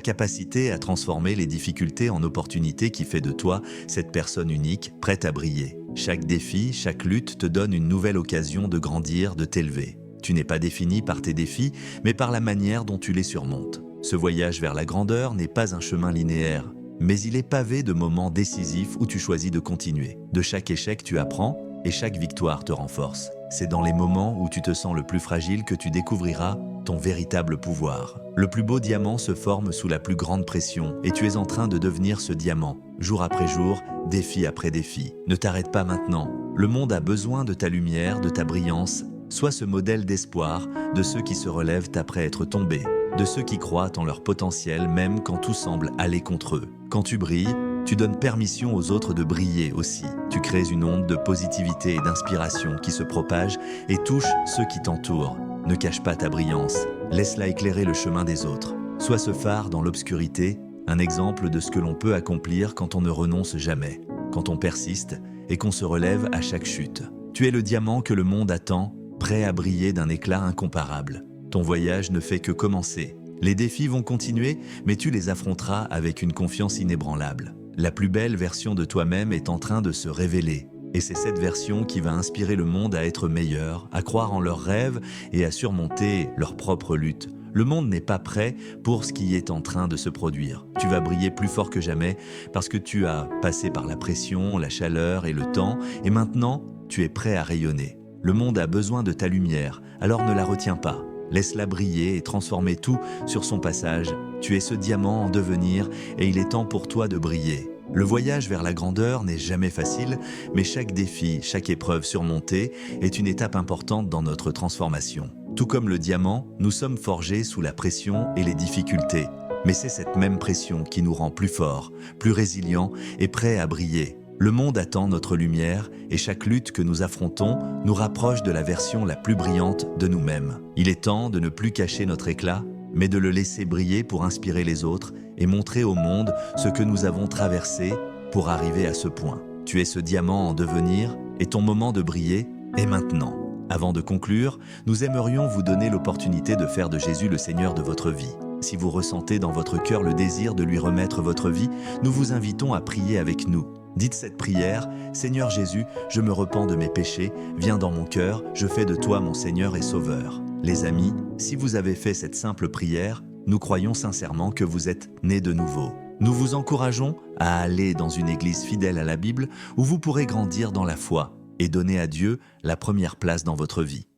capacité à transformer les difficultés en opportunités qui fait de toi cette personne unique, prête à briller. Chaque défi, chaque lutte te donne une nouvelle occasion de grandir, de t'élever. Tu n'es pas défini par tes défis, mais par la manière dont tu les surmontes. Ce voyage vers la grandeur n'est pas un chemin linéaire, mais il est pavé de moments décisifs où tu choisis de continuer. De chaque échec, tu apprends et chaque victoire te renforce. C'est dans les moments où tu te sens le plus fragile que tu découvriras ton véritable pouvoir. Le plus beau diamant se forme sous la plus grande pression et tu es en train de devenir ce diamant. Jour après jour, défi après défi. Ne t'arrête pas maintenant. Le monde a besoin de ta lumière, de ta brillance. Sois ce modèle d'espoir de ceux qui se relèvent après être tombés, de ceux qui croient en leur potentiel même quand tout semble aller contre eux. Quand tu brilles, tu donnes permission aux autres de briller aussi. Tu crées une onde de positivité et d'inspiration qui se propage et touche ceux qui t'entourent. Ne cache pas ta brillance, laisse-la éclairer le chemin des autres. Sois ce phare dans l'obscurité, un exemple de ce que l'on peut accomplir quand on ne renonce jamais, quand on persiste et qu'on se relève à chaque chute. Tu es le diamant que le monde attend, prêt à briller d'un éclat incomparable. Ton voyage ne fait que commencer. Les défis vont continuer, mais tu les affronteras avec une confiance inébranlable. La plus belle version de toi-même est en train de se révéler. Et c'est cette version qui va inspirer le monde à être meilleur, à croire en leurs rêves et à surmonter leurs propres luttes. Le monde n'est pas prêt pour ce qui est en train de se produire. Tu vas briller plus fort que jamais parce que tu as passé par la pression, la chaleur et le temps, et maintenant, tu es prêt à rayonner. Le monde a besoin de ta lumière, alors ne la retiens pas. Laisse-la briller et transformer tout sur son passage. Tu es ce diamant en devenir et il est temps pour toi de briller. Le voyage vers la grandeur n'est jamais facile, mais chaque défi, chaque épreuve surmontée est une étape importante dans notre transformation. Tout comme le diamant, nous sommes forgés sous la pression et les difficultés. Mais c'est cette même pression qui nous rend plus forts, plus résilients et prêts à briller. Le monde attend notre lumière et chaque lutte que nous affrontons nous rapproche de la version la plus brillante de nous-mêmes. Il est temps de ne plus cacher notre éclat, mais de le laisser briller pour inspirer les autres et montrer au monde ce que nous avons traversé pour arriver à ce point. Tu es ce diamant en devenir et ton moment de briller est maintenant. Avant de conclure, nous aimerions vous donner l'opportunité de faire de Jésus le Seigneur de votre vie. Si vous ressentez dans votre cœur le désir de lui remettre votre vie, nous vous invitons à prier avec nous. Dites cette prière: Seigneur Jésus, je me repens de mes péchés, viens dans mon cœur, je fais de toi mon Seigneur et Sauveur. Les amis, si vous avez fait cette simple prière, nous croyons sincèrement que vous êtes nés de nouveau. Nous vous encourageons à aller dans une église fidèle à la Bible où vous pourrez grandir dans la foi et donner à Dieu la première place dans votre vie.